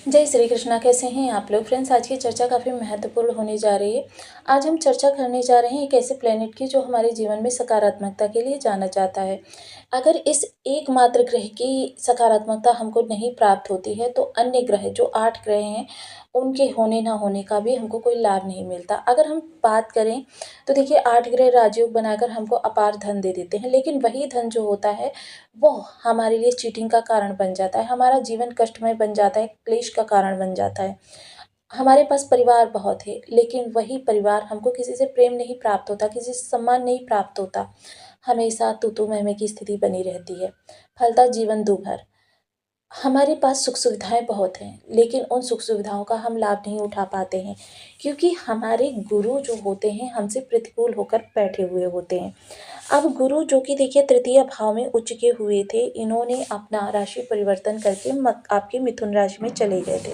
जय श्री कृष्णा। कैसे हैं आप लोग फ्रेंड्स। आज की चर्चा काफ़ी महत्वपूर्ण होने जा रही है। आज हम चर्चा करने जा रहे हैं एक ऐसे प्लेनेट की जो हमारे जीवन में सकारात्मकता के लिए जाना जाता है। अगर इस एकमात्र ग्रह की सकारात्मकता हमको नहीं प्राप्त होती है तो अन्य ग्रह जो 8 ग्रह हैं उनके होने ना होने का भी हमको कोई लाभ नहीं मिलता। अगर हम बात करें तो देखिए 8 ग्रह राजयोग बनाकर हमको अपार धन दे देते हैं, लेकिन वही धन जो होता है वो हमारे लिए चीटिंग का कारण बन जाता है, हमारा जीवन कष्टमय बन जाता है, क्लेश का कारण बन जाता है। हमारे पास परिवार बहुत है, लेकिन वही परिवार हमको किसी से प्रेम नहीं प्राप्त होता, किसी से सम्मान नहीं प्राप्त होता। हमेशा तू-तू मैं-मैं की स्थिति बनी रहती है। फलता जीवन दूभर। हमारे पास सुख-सुविधाएँ बहुत हैं, लेकिन उन सुख-सुविधाओं का हम लाभ नहीं उठा पाते हैं, क्योंकि हमारे गुरु जो होते हैं हमसे प्रतिकूल होकर बैठे हुए होते हैं। अब गुरु जो कि देखिए तृतीय भाव में उच्च के हुए थे, इन्होंने अपना राशि परिवर्तन करके आपके मिथुन राशि में चले गए थे।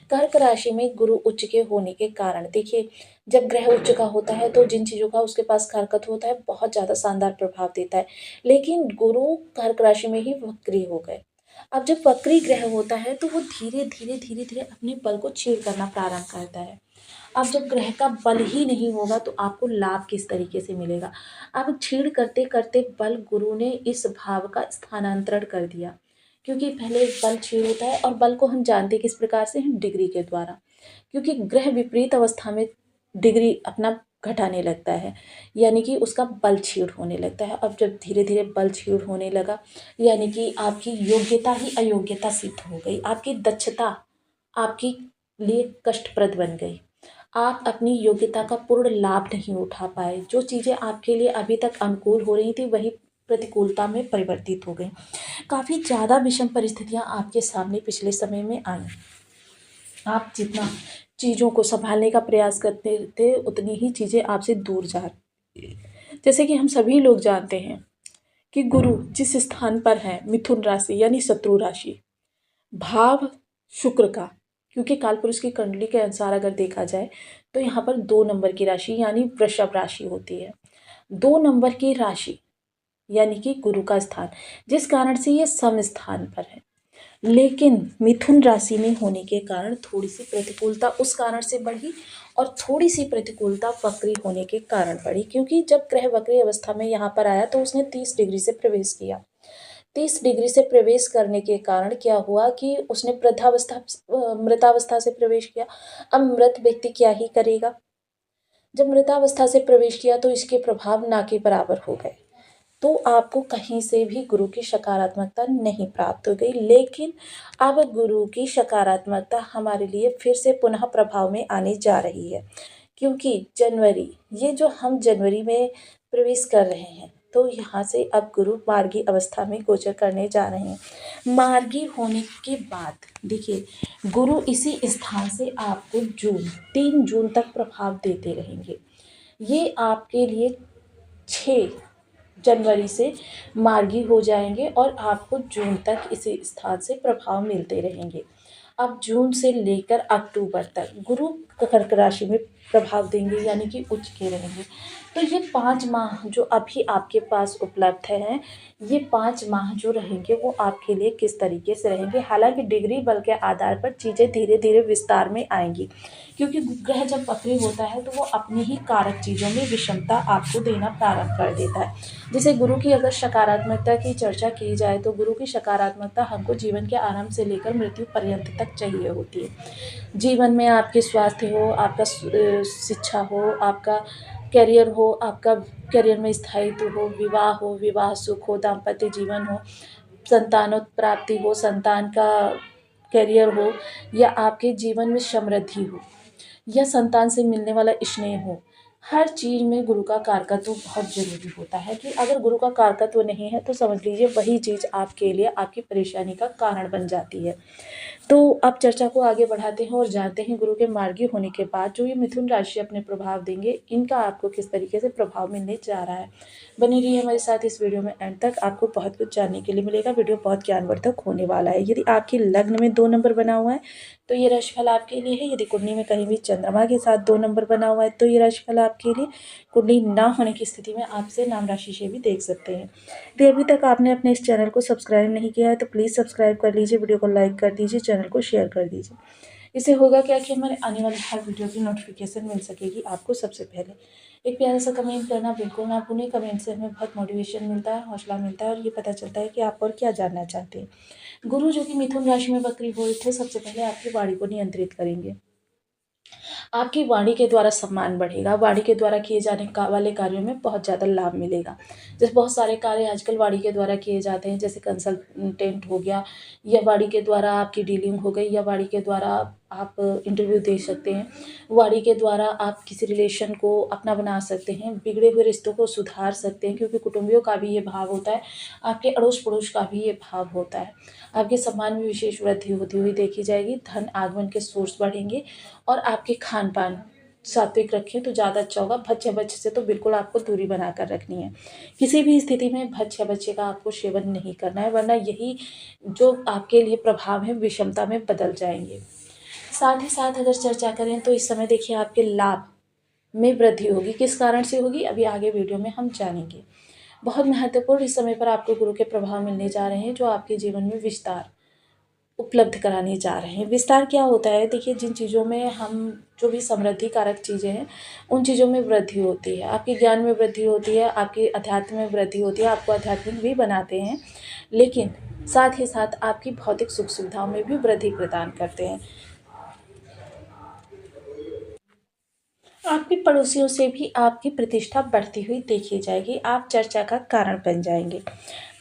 कर्क राशि में गुरु उच्च के होने के कारण देखिए, जब ग्रह उच्च का होता है तो जिन चीज़ों का उसके पास कारकत्व होता है बहुत ज़्यादा शानदार प्रभाव देता है, लेकिन गुरु कर्क राशि में ही वक्री हो गए। अब जब वक्री ग्रह होता है तो वो धीरे-धीरे अपने बल को क्षीण करना प्रारंभ करता है। अब जब ग्रह का बल ही नहीं होगा तो आपको लाभ किस तरीके से मिलेगा। अब क्षीण करते-करते बल गुरु ने इस भाव का स्थानांतरण कर दिया, क्योंकि पहले बल क्षीण होता है और बल को हम जानते किस प्रकार से हैं, डिग्री के द्वारा। क्योंकि ग्रह विपरीत अवस्था में डिग्री अपना घटाने लगता है, यानी कि उसका बल क्षीण होने लगता है। अब जब धीरे-धीरे बल क्षीण होने लगा, यानी कि आपकी योग्यता ही अयोग्यता सिद्ध हो गई, आपकी दक्षता आपके लिए कष्टप्रद बन गई। आप अपनी योग्यता का पूर्ण लाभ नहीं उठा पाए। जो चीज़ें आपके लिए अभी तक अनुकूल हो रही थी वही प्रतिकूलता में परिवर्तित हो गई। काफ़ी ज़्यादा विषम परिस्थितियाँ आपके सामने पिछले समय में आई। आप जितना चीज़ों को सँभालने का प्रयास करते थे उतनी ही चीज़ें आपसे दूर जा रही। जैसे कि हम सभी लोग जानते हैं कि गुरु जिस स्थान पर है मिथुन राशि यानी शत्रु राशि, भाव शुक्र का, क्योंकि कालपुरुष की कुंडली के अनुसार अगर देखा जाए तो यहाँ पर 2 नंबर की राशि यानी वृषभ राशि होती है। 2 नंबर की राशि यानी कि गुरु का स्थान, जिस कारण से ये सम स्थान पर है, लेकिन मिथुन राशि में होने के कारण थोड़ी सी प्रतिकूलता उस कारण से बढ़ी और थोड़ी सी प्रतिकूलता वक्री होने के कारण बढ़ी, क्योंकि जब ग्रह वक्री अवस्था में यहाँ पर आया तो उसने 30 डिग्री से प्रवेश किया। 30 डिग्री से प्रवेश करने के कारण क्या हुआ कि उसने मृतावस्था से प्रवेश किया। अब मृत व्यक्ति क्या ही करेगा। जब मृतावस्था से प्रवेश किया तो इसके प्रभाव ना के बराबर हो गए, तो आपको कहीं से भी गुरु की सकारात्मकता नहीं प्राप्त हो गई। लेकिन अब गुरु की सकारात्मकता हमारे लिए फिर से पुनः प्रभाव में आने जा रही है, क्योंकि जनवरी, ये जो हम जनवरी में प्रवेश कर रहे हैं तो यहाँ से अब गुरु मार्गी अवस्था में गोचर करने जा रहे हैं। मार्गी होने के बाद देखिए, गुरु इसी स्थान से आपको 3 जून तक प्रभाव देते रहेंगे। ये आपके लिए 6 जनवरी से मार्गी हो जाएंगे और आपको जून तक इसी स्थान से प्रभाव मिलते रहेंगे। अब जून से लेकर अक्टूबर तक गुरु कर्क राशि में प्रभाव देंगे, यानी कि उच्च के रहेंगे। तो ये 5 माह जो अभी आपके पास उपलब्ध हैं, ये 5 माह जो रहेंगे वो आपके लिए किस तरीके से रहेंगे। हालांकि डिग्री बल के आधार पर चीज़ें धीरे धीरे विस्तार में आएंगी, क्योंकि ग्रह जब वक्री होता है तो वो अपनी ही कारक चीज़ों में विषमता आपको देना प्रारंभ कर देता है। जैसे गुरु की अगर सकारात्मकता की चर्चा की जाए तो गुरु की सकारात्मकता हमको जीवन के आरंभ से लेकर मृत्यु पर्यंत तक चाहिए होती है। जीवन में आपके स्वास्थ्य हो, आपका शिक्षा हो, आपका करियर हो, आपका करियर में स्थायित्व हो, विवाह सुख हो, दाम्पत्य जीवन हो, संतानोत्पत्ति हो, संतान का करियर हो, या आपके जीवन में समृद्धि हो, या संतान से मिलने वाला स्नेह हो। हर चीज़ में गुरु का कारकत्व बहुत ज़रूरी होता है, कि अगर गुरु का कारकत्व नहीं है तो समझ लीजिए वही चीज़ आपके लिए आपकी परेशानी का कारण बन जाती है। तो अब चर्चा को आगे बढ़ाते हैं और जानते हैं गुरु के मार्गी होने के बाद जो ये मिथुन राशि अपने प्रभाव देंगे, इनका आपको किस तरीके से प्रभाव मिलने जा रहा है। बनी रहिए हमारे साथ इस वीडियो में एंड तक, आपको बहुत कुछ जानने के लिए मिलेगा। वीडियो बहुत ज्ञानवर्धक होने वाला है। यदि आपके लग्न में 2 नंबर बना हुआ है तो ये राशिफल आपके लिए है। यदि कुंडली में कहीं भी चंद्रमा के साथ 2 नंबर बना हुआ है तो ये राशिफल आपके लिए। कुंडली ना होने की स्थिति में आपसे नाम राशि से भी देख सकते हैं। यदि अभी तक आपने अपने इस चैनल को सब्सक्राइब नहीं किया है तो प्लीज़ सब्सक्राइब कर लीजिए, वीडियो को लाइक कर दीजिए, चैनल को शेयर कर दीजिए। इससे होगा क्या कि हमारे आने वाले हर वीडियो की नोटिफिकेशन मिल सकेगी आपको सबसे पहले। एक प्यारा सा कमेंट करना बिल्कुल ना भूलें। कमेंट से हमें बहुत मोटिवेशन मिलता है, हौसला मिलता है और ये पता चलता है कि आप और क्या जानना चाहते हैं। गुरु जो कि मिथुन राशि में वक्री हुए थे, सबसे पहले आपकी वाणी को नियंत्रित करेंगे। आपकी वाणी के द्वारा सम्मान बढ़ेगा, वाणी के द्वारा किए जाने वाले कार्यों में बहुत ज़्यादा लाभ मिलेगा। जैसे बहुत सारे कार्य आजकल वाणी के द्वारा किए जाते हैं, जैसे कंसल्टेंट हो गया, या वाणी के द्वारा आपकी डीलिंग हो गई, या वाणी के द्वारा आप इंटरव्यू दे सकते हैं। वाणी के द्वारा आप किसी रिलेशन को अपना बना सकते हैं, बिगड़े हुए रिश्तों को सुधार सकते हैं, क्योंकि कुटुंबियों का भी ये भाव होता है, आपके अड़ोस पड़ोस का भी ये भाव होता है। आपके सम्मान में विशेष वृद्धि होती हुई देखी जाएगी, धन आगमन के सोर्स बढ़ेंगे और आपके खान पान सात्विक रखें तो ज़्यादा अच्छा होगा। भज्य बच्चे से तो बिल्कुल आपको दूरी बनाकर रखनी है। किसी भी स्थिति में भज्य बच्चे का आपको सेवन नहीं करना है, वरना यही जो आपके लिए प्रभाव है विषमता में बदल जाएंगे। साथ ही साथ अगर चर्चा करें तो इस समय देखिए आपके लाभ में वृद्धि होगी। किस कारण से होगी अभी आगे वीडियो में हम जानेंगे। बहुत महत्वपूर्ण इस समय पर आपको गुरु के प्रभाव मिलने जा रहे हैं, जो आपके जीवन में विस्तार उपलब्ध कराने जा रहे हैं। विस्तार क्या होता है? देखिए, जिन चीज़ों में हम जो भी समृद्धि कारक चीज़ें हैं, उन चीज़ों में वृद्धि होती है। आपके ज्ञान में वृद्धि होती है, आपके अध्यात्म में वृद्धि होती है, आपको आध्यात्मिक भी बनाते हैं, लेकिन साथ ही साथ आपकी भौतिक सुख सुविधाओं में भी वृद्धि प्रदान करते हैं। आपके पड़ोसियों से भी आपकी प्रतिष्ठा बढ़ती हुई देखी जाएगी, आप चर्चा का कारण बन जाएंगे।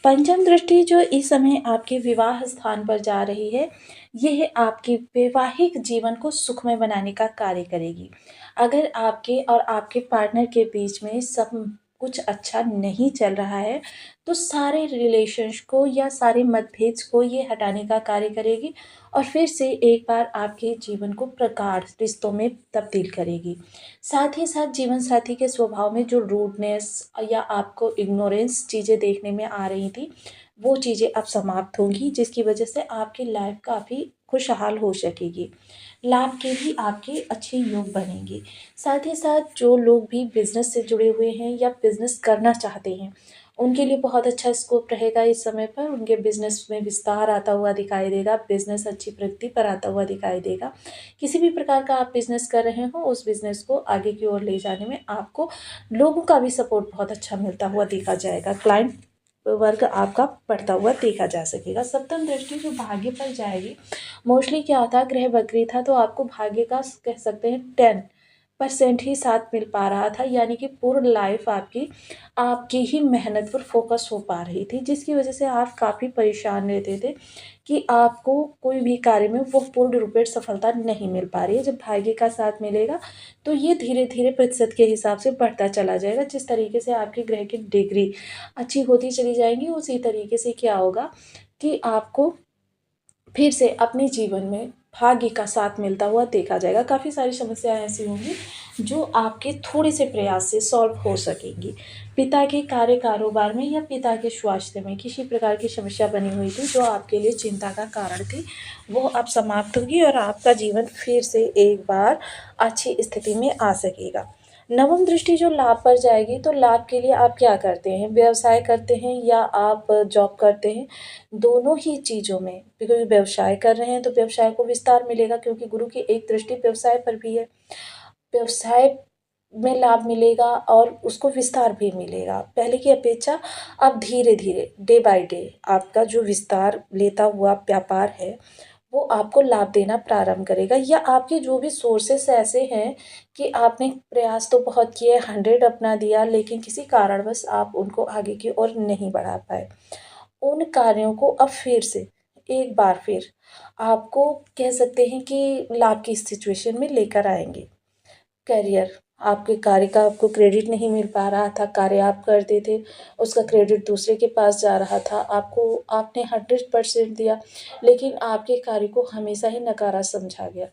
पंचम दृष्टि जो इस समय आपके विवाह स्थान पर जा रही है, यह आपके वैवाहिक जीवन को सुखमय बनाने का कार्य करेगी। अगर आपके और आपके पार्टनर के बीच में सब कुछ अच्छा नहीं चल रहा है, तो सारे रिलेशंस को या सारे मतभेद को ये हटाने का कार्य करेगी और फिर से एक बार आपके जीवन को प्रगाढ़ रिश्तों में तब्दील करेगी। साथ ही साथ जीवन साथी के स्वभाव में जो रूडनेस या आपको इग्नोरेंस चीज़ें देखने में आ रही थी, वो चीज़ें अब समाप्त होंगी, जिसकी वजह से आपकी लाइफ काफ़ी खुशहाल हो सकेगी। लाभ के भी आपके अच्छे योग बनेंगे। साथ ही साथ जो लोग भी बिजनेस से जुड़े हुए हैं या बिजनेस करना चाहते हैं, उनके लिए बहुत अच्छा स्कोप रहेगा इस समय पर। उनके बिजनेस में विस्तार आता हुआ दिखाई देगा, बिजनेस अच्छी प्रगति पर आता हुआ दिखाई देगा। किसी भी प्रकार का आप बिजनेस कर रहे हो, उस बिजनेस को आगे की ओर ले जाने में आपको लोगों का भी सपोर्ट बहुत अच्छा मिलता हुआ देखा जाएगा। क्लाइंट वर्ग आपका बढ़ता हुआ देखा जा सकेगा। सप्तम दृष्टि जो भाग्य पर जाएगी, मोस्टली क्या था, ग्रह वक्री था, तो आपको भाग्य का कह सकते हैं 10% ही साथ मिल पा रहा था, यानी कि पूर्ण लाइफ आपकी ही मेहनत पर फोकस हो पा रही थी, जिसकी वजह से आप काफ़ी परेशान रहते थे कि आपको कोई भी कार्य में वो पूर्ण रूपेण सफलता नहीं मिल पा रही है। जब भाग्य का साथ मिलेगा तो ये धीरे धीरे प्रतिशत के हिसाब से बढ़ता चला जाएगा। जिस तरीके से आपके ग्रह की डिग्री अच्छी होती चली जाएंगी, उसी तरीके से क्या होगा कि आपको फिर से अपने जीवन में भाग्य का साथ मिलता हुआ देखा जाएगा। काफ़ी सारी समस्याएं ऐसी होंगी जो आपके थोड़े से प्रयास से सॉल्व हो सकेंगी। पिता के कार्य कारोबार में या पिता के स्वास्थ्य में किसी प्रकार की समस्या बनी हुई थी, जो आपके लिए चिंता का कारण थी, वो अब समाप्त होगी और आपका जीवन फिर से एक बार अच्छी स्थिति में आ सकेगा। नवम दृष्टि जो लाभ पर जाएगी, तो लाभ के लिए आप क्या करते हैं? व्यवसाय करते हैं या आप जॉब करते हैं? दोनों ही चीज़ों में, क्योंकि व्यवसाय कर रहे हैं तो व्यवसाय को विस्तार मिलेगा, क्योंकि गुरु की एक दृष्टि व्यवसाय पर भी है। व्यवसाय में लाभ मिलेगा और उसको विस्तार भी मिलेगा। पहले की अपेक्षा अब धीरे-धीरे, डे बाय डे आपका जो विस्तार लेता हुआ व्यापार है, वो आपको लाभ देना प्रारंभ करेगा। या आपके जो भी सोर्सेस ऐसे हैं कि आपने प्रयास तो बहुत किए, 100 अपना दिया, लेकिन किसी कारणवश आप उनको आगे की ओर नहीं बढ़ा पाए। उन कार्यों को अब फिर से एक बार फिर आपको कह सकते हैं कि लाभ की सिचुएशन में लेकर आएँगे। करियर, आपके कार्य का आपको क्रेडिट नहीं मिल पा रहा था, कार्य आप करते थे, उसका क्रेडिट दूसरे के पास जा रहा था, आपने 100% दिया, लेकिन आपके कार्य को हमेशा ही नकारा समझा गया।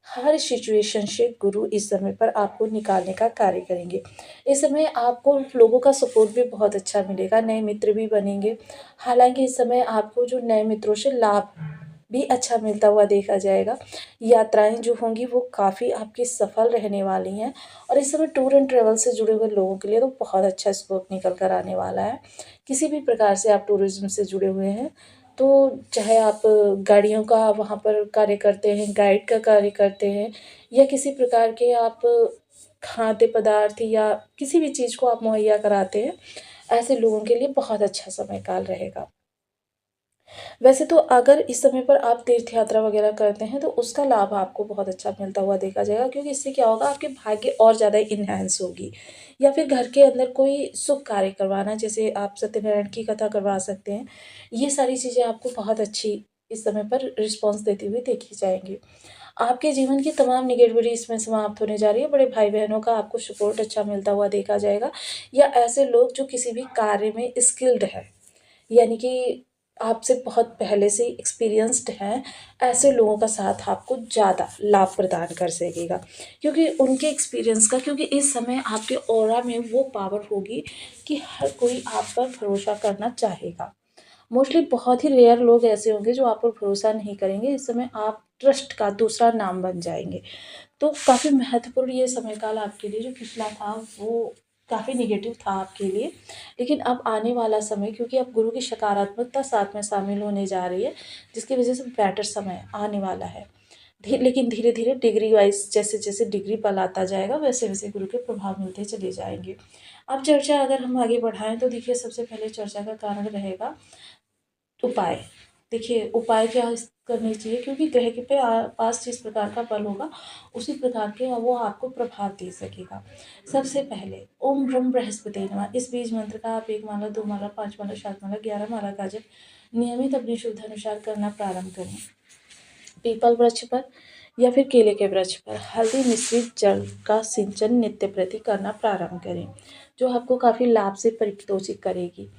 हर सिचुएशन से गुरु इस समय पर आपको निकालने का कार्य करेंगे। इस समय आपको लोगों का सपोर्ट भी बहुत अच्छा मिलेगा, नए मित्र भी बनेंगे। हालाँकि इस समय आपको जो नए मित्रों से लाभ भी अच्छा मिलता हुआ देखा जाएगा। यात्राएँ जो होंगी वो काफ़ी आपकी सफल रहने वाली हैं और इस समय टूर एंड ट्रैवल से जुड़े हुए लोगों के लिए तो बहुत अच्छा स्कोप निकल कर आने वाला है। किसी भी प्रकार से आप टूरिज़्म से जुड़े हुए हैं तो चाहे आप गाड़ियों का वहाँ पर कार्य करते हैं, गाइड का कार्य करते हैं या किसी प्रकार के आप खाद्य पदार्थ या किसी भी चीज़ को आप मुहैया कराते हैं, ऐसे लोगों के लिए बहुत अच्छा समय काल रहेगा। वैसे तो अगर इस समय पर आप तीर्थ यात्रा वगैरह करते हैं, तो उसका लाभ आपको बहुत अच्छा मिलता हुआ देखा जाएगा, क्योंकि इससे क्या होगा, आपके भाग्य और ज़्यादा इन्हांस होगी। या फिर घर के अंदर कोई शुभ कार्य करवाना, जैसे आप सत्यनारायण की कथा करवा सकते हैं। ये सारी चीज़ें आपको बहुत अच्छी इस समय पर रिस्पॉन्स देती हुई देखी जाएँगी। आपके जीवन की तमाम नेगेटिविटी इसमें समाप्त होने जा रही है। बड़े भाई-बहनों का आपको सपोर्ट अच्छा मिलता हुआ देखा जाएगा, या ऐसे लोग जो किसी भी कार्य में स्किल्ड हैं, यानी कि आपसे बहुत पहले से एक्सपीरियंस्ड हैं, ऐसे लोगों का साथ आपको ज़्यादा लाभ प्रदान कर सकेगा। क्योंकि उनके एक्सपीरियंस का, क्योंकि इस समय आपके ऑरा में वो पावर होगी कि हर कोई आप पर भरोसा करना चाहेगा। मोस्टली बहुत ही रेयर लोग ऐसे होंगे जो आप पर भरोसा नहीं करेंगे। इस समय आप ट्रस्ट का दूसरा नाम बन जाएँगे। तो काफ़ी महत्वपूर्ण ये समय काल आपके लिए जो पिछला था, वो काफ़ी नेगेटिव था आपके लिए। लेकिन अब आने वाला समय, क्योंकि अब गुरु की सकारात्मकता साथ में शामिल होने जा रही है, जिसकी वजह से बेटर समय आने वाला है। लेकिन धीरे-धीरे डिग्री वाइज़, जैसे-जैसे डिग्री पल आता जाएगा, वैसे-वैसे गुरु के प्रभाव मिलते चले जाएँगे। अब चर्चा अगर हम आगे बढ़ाएँ, तो देखिए सबसे पहले चर्चा का कारण रहेगा उपाय। देखिए उपाय क्या करने चाहिए, क्योंकि ग्रह के पास जिस प्रकार का बल होगा, उसी प्रकार के वो आपको प्रभाव दे सकेगा। सबसे पहले ओम ब्रह्म बृहस्पति नमः, इस बीज मंत्र का आप 1 माला, 2 माला, 5 माला, 7 माला, 11 माला का जप नियमित अपनी शुद्धानुसार करना प्रारंभ करें। पीपल वृक्ष पर या फिर केले के वृक्ष पर हल्दी मिश्रित जल का सिंचन नित्य प्रति करना प्रारंभ करें, जो आपको काफ़ी लाभ से परितोषित करेगी।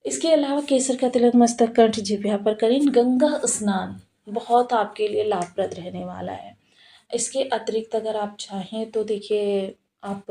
इसके अलावा केसर का तिलक मस्तक, कंठ, जिह्वा पर करें। गंगा स्नान बहुत आपके लिए लाभप्रद रहने वाला है। इसके अतिरिक्त अगर आप चाहें तो देखिए, आप